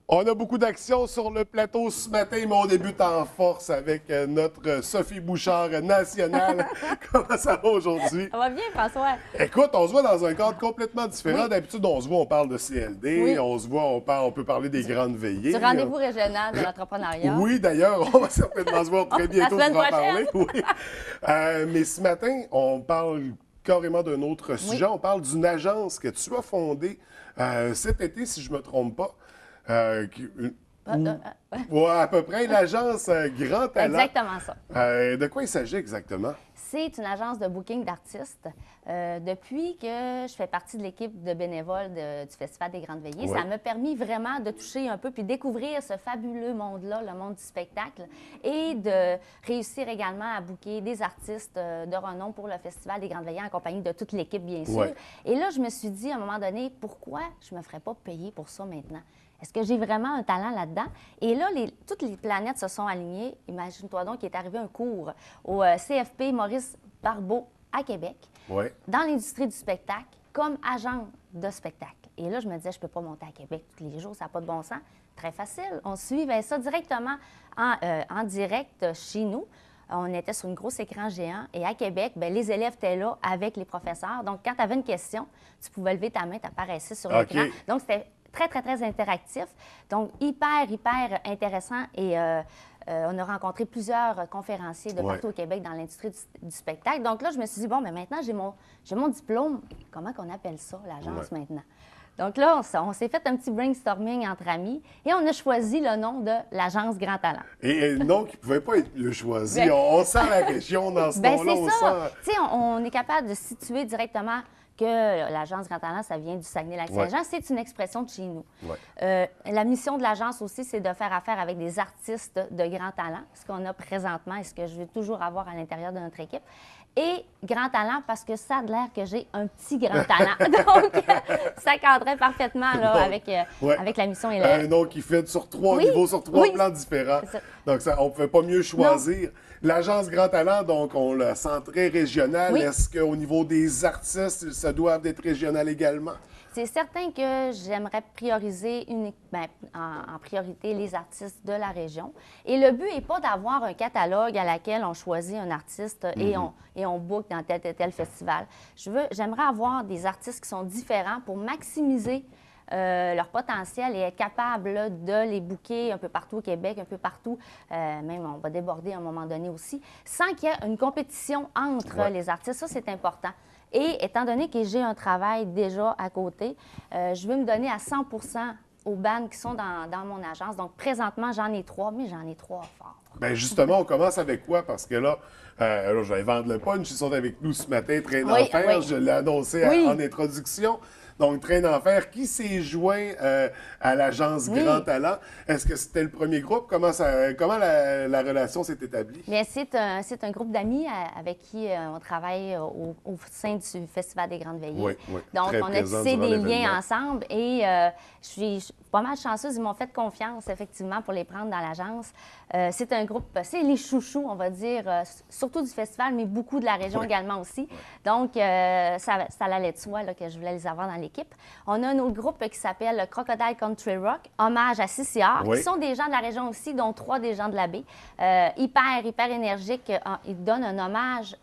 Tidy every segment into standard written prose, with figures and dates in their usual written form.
On a beaucoup d'actions sur le plateau ce matin, mais on débute en force avec notre Sophie Bouchard nationale. Comment ça va aujourd'hui? Ça va bien, François? Écoute, on se voit dans un cadre complètement différent. Oui. D'habitude, on se voit, on parle de CLD, Oui. on se voit, on peut parler des grandes veillées. Du rendez-vous régional de l'entrepreneuriat. Oui, d'ailleurs, on va certainement se voir très bientôt La pour en semaine parler. prochaine. Oui. Mais ce matin, on parle carrément d'un autre sujet. On parle d'une agence que tu as fondée cet été, si je ne me trompe pas. Ouais, à peu près, l'agence Grand Talent. Exactement ça. De quoi il s'agit exactement? C'est une agence de booking d'artistes. Depuis que je fais partie de l'équipe de bénévoles du Festival des Grandes Veillées, Ouais. ça m'a permis vraiment de toucher un peu puis découvrir ce fabuleux monde-là, le monde du spectacle, et de réussir également à booker des artistes de renom pour le Festival des Grandes Veillées en compagnie de toute l'équipe, bien sûr. Ouais. Et là, je me suis dit à un moment donné, pourquoi je ne me ferais pas payer pour ça maintenant? Est-ce que j'ai vraiment un talent là-dedans? Et là, toutes les planètes se sont alignées. Imagine-toi donc qu'il est arrivé un cours au CFP Maurice Barbeau à Québec, Oui. dans l'industrie du spectacle, comme agent de spectacle. Et là, je me disais, je ne peux pas monter à Québec tous les jours, ça n'a pas de bon sens. Très facile. On suivait ça directement en direct chez nous. On était sur une grosse écran géant. Et à Québec, bien, les élèves étaient là avec les professeurs. Donc, quand tu avais une question, tu pouvais lever ta main, tu apparaissais sur OK. l'écran. Donc, c'était très, très, très interactif. Donc, hyper, hyper intéressant. Et on a rencontré plusieurs conférenciers de Ouais. partout au Québec dans l'industrie du spectacle. Donc là, je me suis dit, bon, mais maintenant, j'ai mon diplôme. Comment qu'on appelle ça, l'agence, Ouais. maintenant? Donc là, on s'est fait un petit brainstorming entre amis et on a choisi le nom de l'agence Grand Talent. Et non, qui ne pouvait pas être mieux choisi. Ben- On sent la région dans ce Bien, nom-là. c'est On ça. sent... Tu sais, on est capable de situer directement que l'agence Grand Talent, ça vient du Saguenay-Lac-Saint-Jean. Ouais. C'est une expression de chez nous. Ouais. La mission de l'agence aussi, c'est de faire affaire avec des artistes de grand talent, ce qu'on a présentement et ce que je veux toujours avoir à l'intérieur de notre équipe. Et grand talent parce que ça a l'air que j'ai un petit grand talent. Donc, ça cadrait parfaitement là, Donc, avec, avec la mission et le... Un nom qui fait sur trois Oui, niveaux, sur trois oui. plans différents. C'est ça. Donc, ça, on ne pouvait pas mieux choisir. L'agence Grand Talent, donc, on le sent très régional. Oui. Est-ce qu'au niveau des artistes, ça doit être régional également? C'est certain que j'aimerais prioriser en priorité les artistes de la région. Et le but n'est pas d'avoir un catalogue à laquelle on choisit un artiste et on book dans tel, tel, tel festival. J'aimerais avoir des artistes qui sont différents pour maximiser leur potentiel et être capable là, de les booker un peu partout au Québec, un peu partout, même on va déborder à un moment donné aussi, sans qu'il y ait une compétition entre Ouais. les artistes. Ça, c'est important. Et étant donné que j'ai un travail déjà à côté, je veux me donner à 100 aux bandes qui sont dans mon agence. Donc, présentement, j'en ai 3, mais j'en ai 3 forts. Bien, justement, on commence avec quoi? Parce que là, je vais vendre le punch. Ils sont avec nous ce matin, Train Oui, d'enfer. oui. Je l'ai annoncé Oui. en introduction. Donc, Train d'enfer, qui s'est joint à l'agence Oui. Grand Talent? Est-ce que c'était le premier groupe? Comment la relation s'est établie? Bien, c'est un groupe d'amis avec qui on travaille au sein du Festival des Grandes Veillées. Oui, oui. Donc, Très on a présent tissé durant des l'événement. liens ensemble et je suis pas mal chanceuse. Ils m'ont fait confiance, effectivement, pour les prendre dans l'agence. C'est un groupe, c'est les chouchous, on va dire, surtout du festival, mais beaucoup de la région Oui. également aussi. Donc, ça allait de soi là, que je voulais les avoir dans l'équipe. On a un autre groupe qui s'appelle Crocodile Country Rock, hommage à Siciard, Oui. qui sont des gens de la région aussi, dont 3 des gens de la baie. Hyper énergiques. Ils donnent un hommage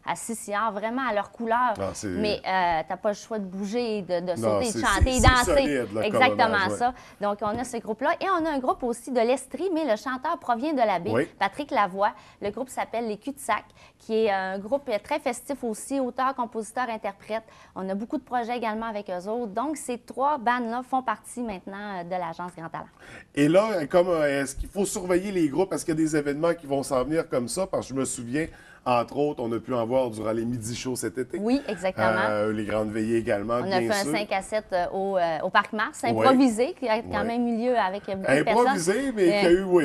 à Siciard, vraiment à leur couleur. Ah, c'est- Mais t'as pas le choix de bouger, de Non, sauter, de c'est- chanter, c'est danser. solide, là, comme Exactement hommage, ouais. ça. Donc, on a ce groupe-là. Et on a un groupe aussi de l'Estrie, mais le chanteur provient de la baie, Oui. Patrick Lavoie. Le groupe s'appelle Les Cul-de-Sac, qui est un groupe très festif aussi, auteur, compositeur, interprète. On a beaucoup de projets également avec eux autres. Donc, ces 3 bandes-là font partie maintenant de l'agence Grand Talent. Et là, est-ce qu'il faut surveiller les groupes? Est-ce qu'il y a des événements qui vont s'en venir comme ça? Parce que je me souviens, entre autres, on a pu en voir durant les midi shows cet été. Oui, exactement. Les grandes veillées également, On a bien fait sûr. un 5 à 7 au Parc Mars, improvisé, qui a quand Ouais. même eu lieu avec beaucoup de personnes. Improvisé, mais qui a eu, oui.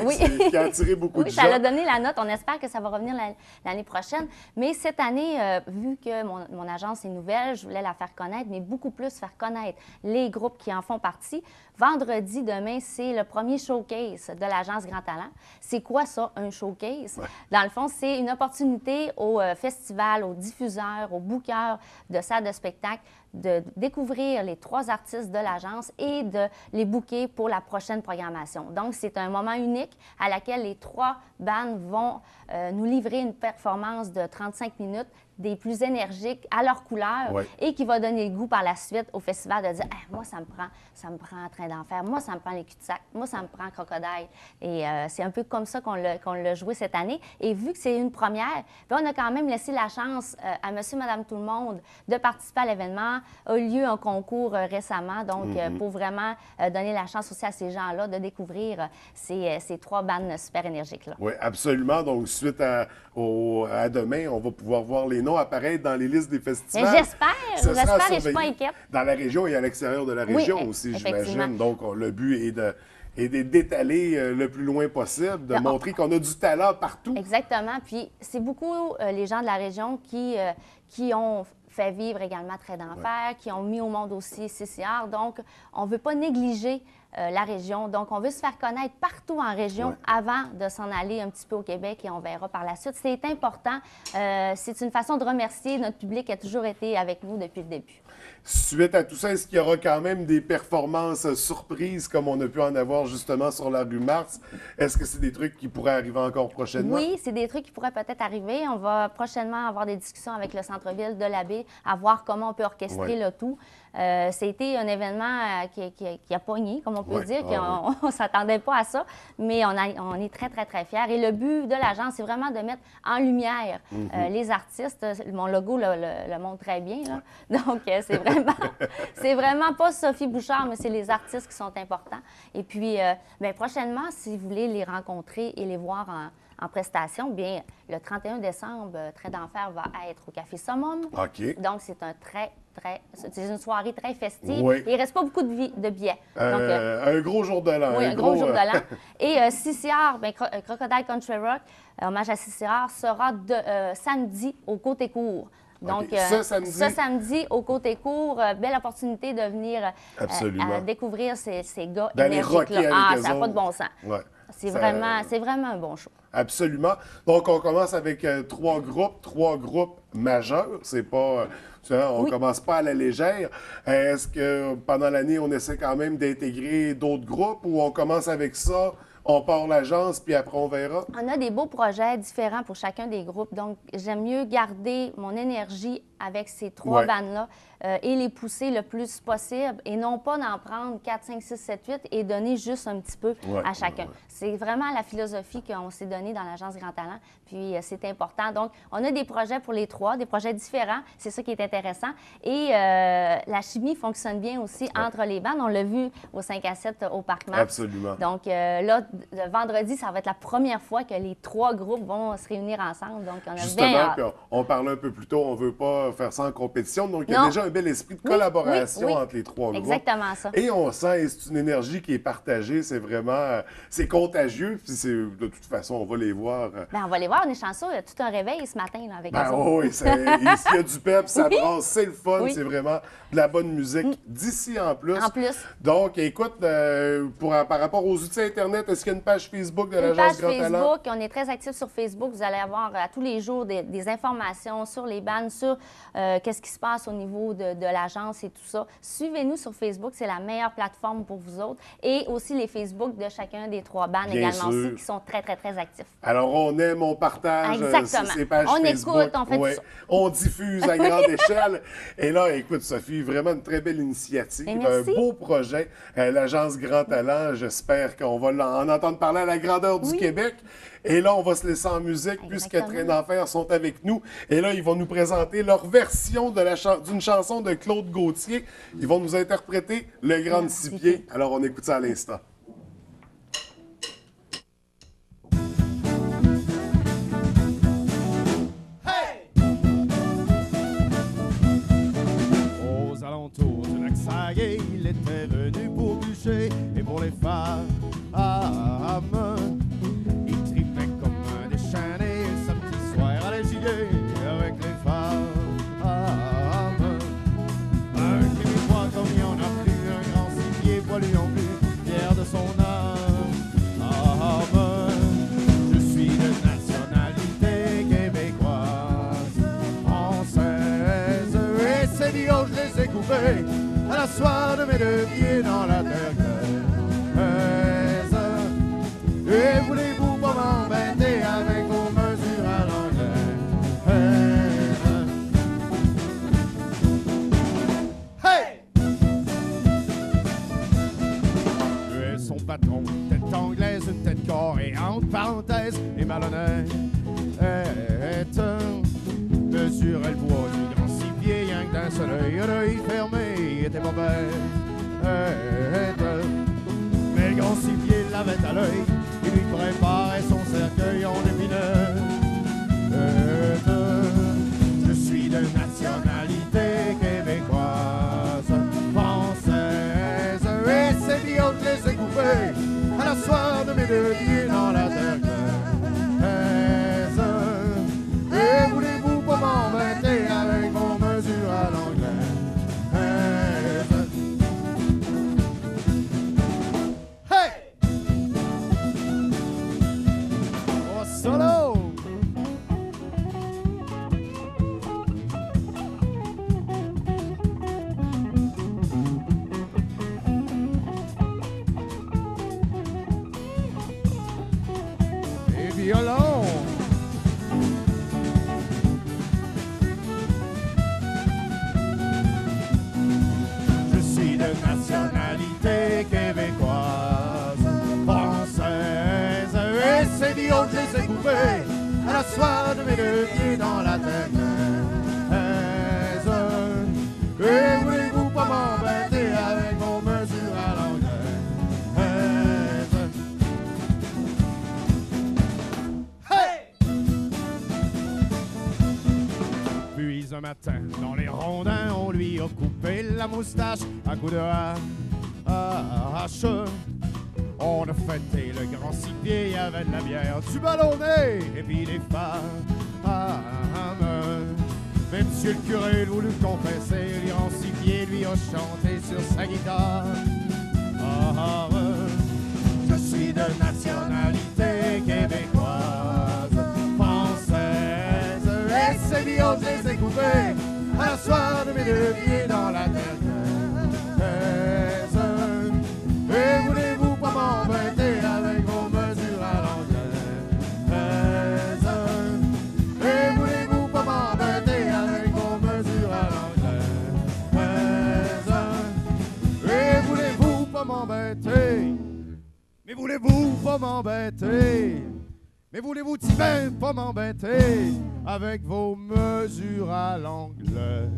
qui a attiré beaucoup Oui, de ça gens. a donné la note. On espère que ça va revenir l'année prochaine. Mais cette année, vu que mon agence est nouvelle, je voulais la faire connaître, mais beaucoup plus faire connaître les groupes qui en font partie. Vendredi, demain, c'est le premier showcase de l'Agence Grand Talent. C'est quoi ça, un showcase? Ouais. Dans le fond, c'est une opportunité aux festivals, aux diffuseurs, aux bookers de salles de spectacle de découvrir les 3 artistes de l'agence et de les booker pour la prochaine programmation. Donc, c'est un moment unique à laquelle les 3 bands vont nous livrer une performance de 35 minutes des plus énergiques à leur couleur Ouais. et qui va donner le goût par la suite au festival de dire hey, moi, ça me prend Train d'enfer, moi, ça me prend les cul-de-sac, moi, ça me prend Crocodile. Et c'est un peu comme ça qu'on l'a joué cette année. Et vu que c'est une première, bien, on a quand même laissé la chance à monsieur, madame, tout le monde de participer à l'événement. A eu lieu un concours récemment, donc pour vraiment donner la chance aussi à ces gens-là de découvrir ces 3 bandes super énergiques-là. Oui, absolument. Donc, suite à demain, on va pouvoir voir les noms apparaître dans les listes des festivals. J'espère et je suis pas inquiète. Dans la région et à l'extérieur de la région Oui, aussi, effectivement. j'imagine. Donc, le but est d'étaler le plus loin possible, de montrer qu'on a du talent partout. Exactement. Puis, c'est beaucoup les gens de la région qui ont fait vivre également Train d'enfer, qui ont mis au monde aussi CCR. Donc, on ne veut pas négliger la région. Donc, on veut se faire connaître partout en région avant de s'en aller un petit peu au Québec et on verra par la suite. C'est important. C'est une façon de remercier notre public qui a toujours été avec nous depuis le début. Suite à tout ça, est-ce qu'il y aura quand même des performances surprises comme on a pu en avoir justement sur la rue Mars? Est-ce que c'est des trucs qui pourraient arriver encore prochainement? Oui, c'est des trucs qui pourraient peut-être arriver. On va prochainement avoir des discussions avec le centre-ville de la baie à voir comment on peut orchestrer le tout. C'était un événement qui a pogné, comme on peut dire, qu'on ne s'attendait pas à ça, mais on est très, très, très fiers. Et le but de l'agence, c'est vraiment de mettre en lumière les artistes. Mon logo le montre très bien, là. Donc, c'est vraiment pas Sophie Bouchard, mais c'est les artistes qui sont importants. Et puis, bien, prochainement, si vous voulez les rencontrer et les voir en prestation, bien, le 31 décembre, Train d'enfer va être au Café Summum. OK. Donc, c'est c'est une soirée très festive. Oui. Il ne reste pas beaucoup de billets. Donc, un gros jour de l'an. oui, un gros jour de l'an. Et CCR, bien, Crocodile Country Rock, hommage à CCR, sera samedi au Côté Court. Donc, ce samedi, au Côté Court, belle opportunité de venir découvrir ces gars énergiques-là. Ça n'a pas de bon sens. Ouais. C'est vraiment un bon show. Absolument. Donc, on commence avec 3 groupes majeurs. C'est pas... on commence pas à la légère. Est-ce que pendant l'année, on essaie quand même d'intégrer d'autres groupes ou on commence avec ça, on part l'agence, puis après on verra? On a des beaux projets différents pour chacun des groupes. Donc, j'aime mieux garder mon énergie avec ces 3 bandes-là et les pousser le plus possible et non pas d'en prendre 4, 5, 6, 7, 8 et donner juste un petit peu à chacun. C'est vraiment la philosophie qu'on s'est donnée dans l'Agence Grand Talent, puis c'est important. Donc, on a des projets pour les 3, des projets différents. C'est ça qui est intéressant. Et la chimie fonctionne bien aussi entre les bandes. On l'a vu au 5 à 7 au Parc Mars. Absolument. Donc, là, le vendredi, ça va être la première fois que les 3 groupes vont se réunir ensemble. Donc, on a justement, puis on parlait un peu plus tôt, on ne veut pas faire ça en compétition. Donc, il y a déjà un bel esprit de collaboration entre les 3 groupes. Exactement ça. Et on sent, et c'est une énergie qui est partagée. C'est vraiment, c'est contagieux. Puis de toute façon, on va les voir. Bien, on va les voir. On est chanceux. Il y a tout un réveil ce matin là, avec oui, s'il y a du pep, ça brasse, c'est le fun. C'est vraiment de la bonne musique d'ici en plus. En plus. Donc, écoute, par rapport aux outils Internet, est-ce qu'il y a une page Facebook de l'Agence Grand Talent? Facebook, on est très actifs sur Facebook. Vous allez avoir à tous les jours des informations sur les bandes, sur qu'est-ce qui se passe au niveau de l'agence et tout ça. Suivez-nous sur Facebook, c'est la meilleure plateforme pour vous autres. Et aussi les Facebook de chacun des 3 bandes également aussi, qui sont très, très, très actifs. Alors, on aime, on partage ces pages on Facebook. Écoute, on fait tout ça. On diffuse à grande échelle. Et là, écoute, Sophie, vraiment une très belle initiative, un beau projet. L'Agence Grand Talent, j'espère qu'on va en entendre parler à la grandeur du Québec. Et là, on va se laisser en musique puisque Train d'enfer sont avec nous. Et là, ils vont nous présenter leur version d'une chanson de Claude Gauthier. Ils vont nous interpréter Le Grand Six Pieds. Alors, on écoute ça à l'instant. Aux alentours du lac Saguet, il était venu pour bûcher et pour les femmes. Il tripait comme un déchaîné, samedi soir à la gilet avec les femmes. Un québécois comme il n'y en a plus, un grand six pieds poilu en plus. découpée à la soie de mes deux pieds dans la terre glaise. Et voulez-vous pas m'embêter avec vos mesures à l'anglaise? Hey! Et son patron, tête anglaise, une tête carrée, entre parenthèses, et malhonnête. Mesurait le poids du grand six pieds, rien que d'un seul œil, l'œil fermé, était pas bête. Mais le grand six pieds l'avait à l'œil, il lui préparait son cercueil en épineux. Je suis de nationalité québécoise, française, et c'est bien que je les ai coupés à la soie de mes deux pieds dans la terre glaise. Et voulez-vous pas m'embêter avec vos mesures à l'anglaise? Hey! Oh, solo! Et violon! Nationalité québécoise, française, et c'est dit on je les ai coupés à la soie de mes deux pieds dans la terre glaise. Et voulez-vous pas m'embêter avec vos mesures à l'anglaise? Hey! Puis un matin, dans les rondins, on lui a coupé la moustache à coups de hache. On a fêté le grand six pieds, il y avait de la bière, du ballonnet et puis des femmes. Mais monsieur le curé voulu confesser, le grand six pieds lui a chanté sur sa guitare. Je suis de nationalité québécoise, française, et c'est bien je les ai coupés à la soie de mes deux pieds dans la terre glaise. Et voulez-vous pas m'embêter avec vos mesures à l'anglaise? Et voulez-vous pas m'embêter avec vos mesures à l'anglaise? Et voulez-vous pas m'embêter? Mais voulez-vous pas m'embêter? Mais voulez-vous petit peu pas m'embêter avec vos mesures à l'anglaise?